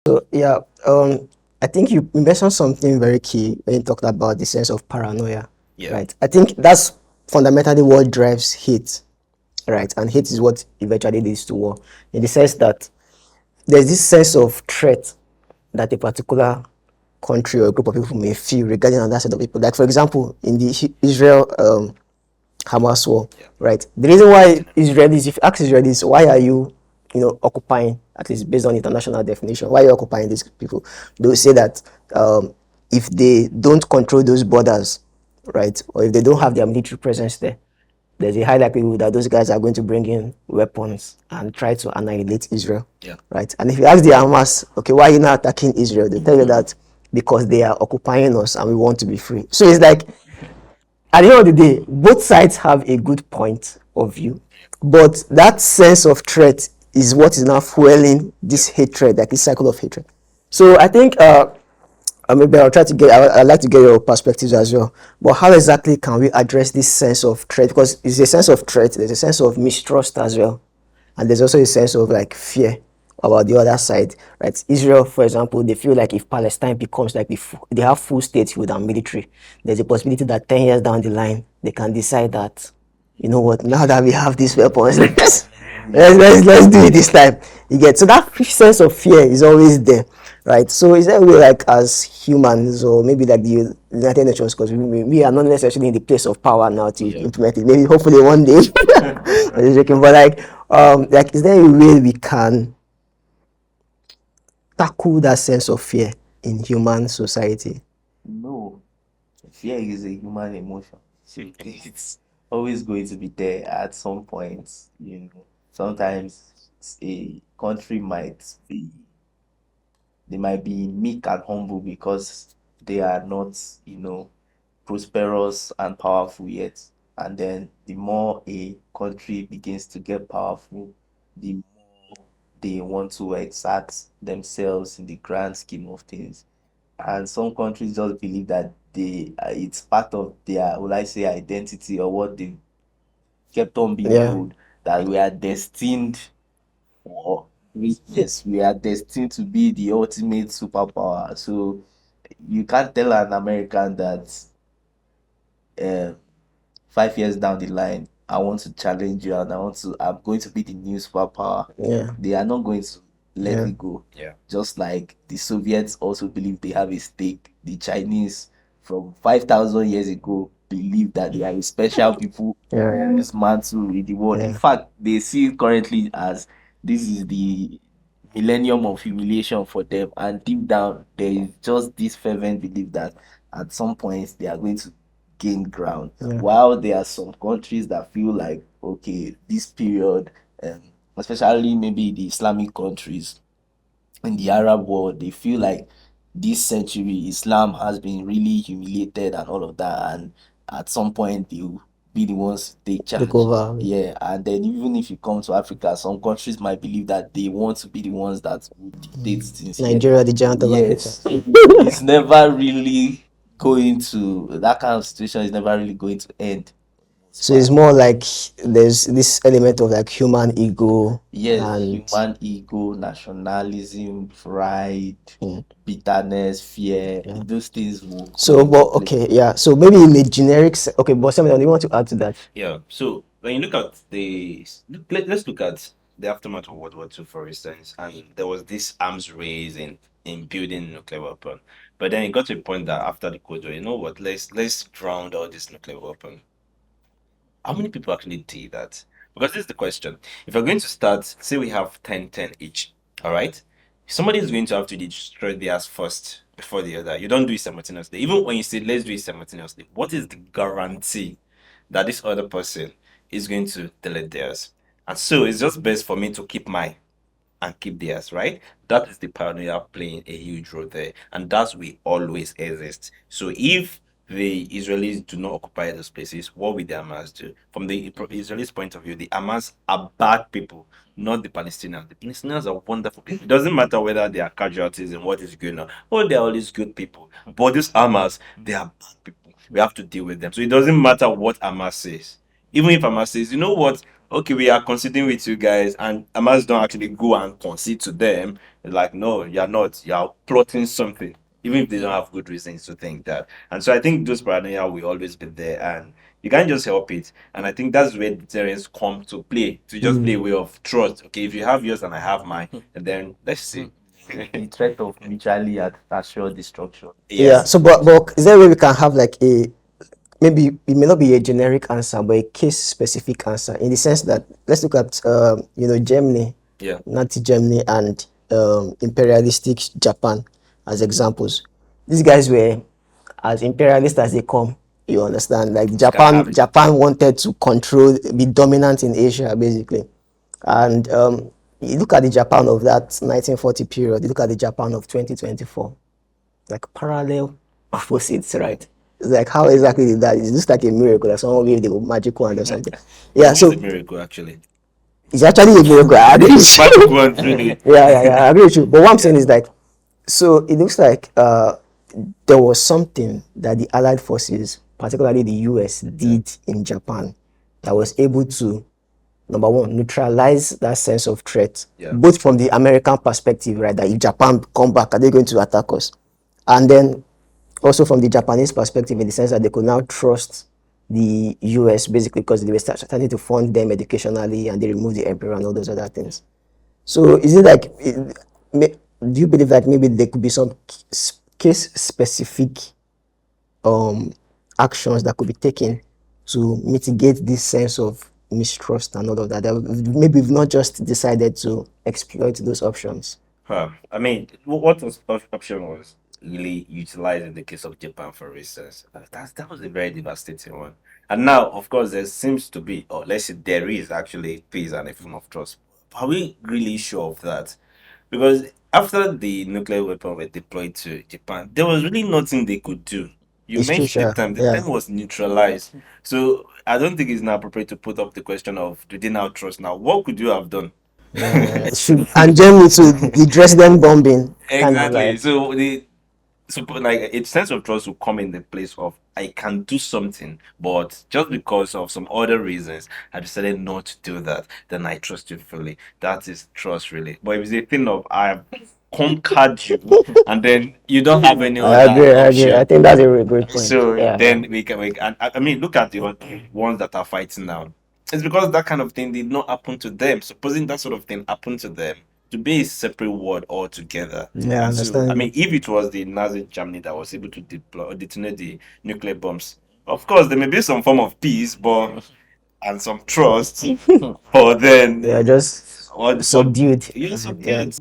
So yeah, I think you mentioned something very key when you talked about the sense of paranoia, Yeah. right? I think that's fundamentally what drives hate, right? And hate is what eventually leads to war, in the sense that there's this sense of threat that a particular country or a group of people may feel regarding another set of people. Like for example, in the Israel Hamas war, Yeah. right? The reason why Israelis, if you ask Israelis, why are you, occupying, at least based on international definition, why are you occupying these people? They will say that if they don't control those borders, right, or if they don't have their military presence there, there's a high likelihood that those guys are going to bring in weapons and try to annihilate Israel, Yeah. right? And if you ask the Hamas, okay, why are you not attacking Israel? They tell you that because they are occupying us and we want to be free. So it's like at the end of the day, both sides have a good point of view, but that sense of threat is what is now fueling Yeah. this hatred, like this cycle of hatred. So I think maybe I'll try to get. I'd like to get your perspectives as well. But how exactly can we address this sense of threat? Because it's a sense of threat. There's a sense of mistrust as well, and there's also a sense of like fear about the other side, right? Israel, for example, they feel like if Palestine becomes like they have full statehood and military, there's a possibility that 10 years down the line they can decide that, you know what, now that we have these weapons, let's do it this time. You get, so that sense of fear is always there, right? So is there a way, like as humans, or maybe like the United Nations, because we are not necessarily in the place of power now to Yeah. implement it. Maybe hopefully one day. I'm just joking, but like is there a way we can tackle that sense of fear in human society? No, fear is a human emotion. So it's always going to be there at some point. Sometimes a country they might be meek and humble because they are not, prosperous and powerful yet. And then the more a country begins to get powerful, the more they want to exert themselves in the grand scheme of things. And some countries just believe that it's part of their, will I say, identity, or what they kept on being Yeah, told, that we are destined for greatness. We are destined to be the ultimate superpower. So you can't tell an American that uh, 5 years down the line, I want to challenge you and I'm going to be the new superpower. yeah, They are not going to let yeah, it go. Yeah. Just like the Soviets also believe they have a stake. The Chinese from 5,000 years ago believe that they are special people yeah, whose mantle in the world. In yeah, fact, they see it currently as this is the millennium of humiliation for them. And deep down, there is just this fervent belief that at some point they are going to gain ground. yeah. While there are some countries that feel like, okay, this period, um, especially maybe the Islamic countries in the Arab world, they feel like this century Islam has been really humiliated and all of that, and at some point they'll be the ones to take Take charge. over. Yeah, and then even if you come to Africa, some countries might believe that they want to be the ones that will dictate things here. Nigeria, the giant of Africa. Yes, it's never really going to, that kind of situation is never really going to end. So it's more like there's this element of like human ego Yes, and human ego, nationalism, pride, mm, bitterness, fear, yeah. those things will come So, into but play. okay, yeah. So maybe in a generic, okay, but something you want to add to that? Yeah. So when you look at let's look at the aftermath of World War II, for instance, and there was this arms race in building nuclear weapon. But then it got to a point that after the Cold War, you know what? Let's drown all this nuclear weapon. How many people actually did that? Because this is the question. If you're going to start, say we have 10 each, all right? Somebody is going to have to destroy theirs first before the other. You don't do it simultaneously. Even when you say let's do it simultaneously, what is the guarantee that this other person is going to delete theirs? And so it's just best for me to keep mine and keep theirs, right? That is the paranoia playing a huge role there, and that will always exist. So if the Israelis do not occupy those places, what will the Hamas do? From the Israelis' point of view, the Hamas are bad people, not the Palestinians. The Palestinians are wonderful people. It doesn't matter whether they are casualties and what is going on. Oh, they're always good people. But these Hamas, they are bad people. We have to deal with them. So it doesn't matter what Hamas says. Even if Hamas says, you know what, okay, we are conceding with you guys, and Hamas don't actually go and concede to them. It's like, no, you're not. You're plotting something, even if they don't have good reasons to think that. And so I think those paranoia will always be there, and you can't just help it. And I think that's where deterrence come to play, to just play a way of trust. Okay, if you have yours and I have mine, and then let's see. The threat of mutually assured destruction. Yeah. Yes. So, but is there a way we can have like a, maybe it may not be a generic answer, but a case specific answer, in the sense that let's look at Germany, Yeah. Nazi Germany, and imperialistic Japan as examples. These guys were as imperialist as they come. You understand? Like Can have it. Japan wanted to control, be dominant in Asia, basically. And you look at the Japan of that 1940 period. You look at the Japan of 2024, like parallel opposites, right? It's like, how exactly did that? It's just like a miracle, like someone gave the magic wand or something. Yeah, It's a so miracle, actually. it's actually a miracle. I agree with Magic you. wand, really. Yeah, I agree with you. But what I'm saying is like, so it looks like there was something that the Allied forces, particularly the US, did in Japan that was able to, number one, neutralize that sense of threat, Yeah. both from the American perspective, right? That if Japan come back, are they going to attack us? And then also from the Japanese perspective, in the sense that they could now trust the US basically because they were starting to fund them educationally and they removed the emperor and all those other things. So is it like, do you believe that maybe there could be some case specific um actions that could be taken to mitigate this sense of mistrust and all of that? Maybe we've not just decided to exploit those options. I mean, what option was really utilized in the case of Japan, for instance? That was a very devastating one. And now, of course, there seems to be, or let's say there is actually peace and a form of trust. Are we really sure of that? Because after the nuclear weapon were deployed to Japan, there was really nothing they could do. You It's true, mentioned the sure. time. The Yeah. time was neutralized. So I don't think it's now appropriate to put up the question of do they now trust now? What could you have done? Yeah, should, and Germany to the Dresden bombing, kind of Exactly. like, So like a sense of trust will come in the place of I can do something, but just because of some other reasons, I decided not to do that. Then I trust you fully. That is trust, really. But if it's a thing of I have conquered you, and then you don't have any other I agree. I option, think that's a really great point. so Yeah, yeah. then and I mean, look at the ones that are fighting now. It's because that kind of thing did not happen to them. Supposing that sort of thing happened to them, to be a separate word altogether. Yeah, And so, I mean, understandable. if it was the Nazi Germany that was able to deploy or detonate the nuclear bombs, of course there may be some form of peace, but and some trust, but They then are just what subdued. you're Yeah. subdued.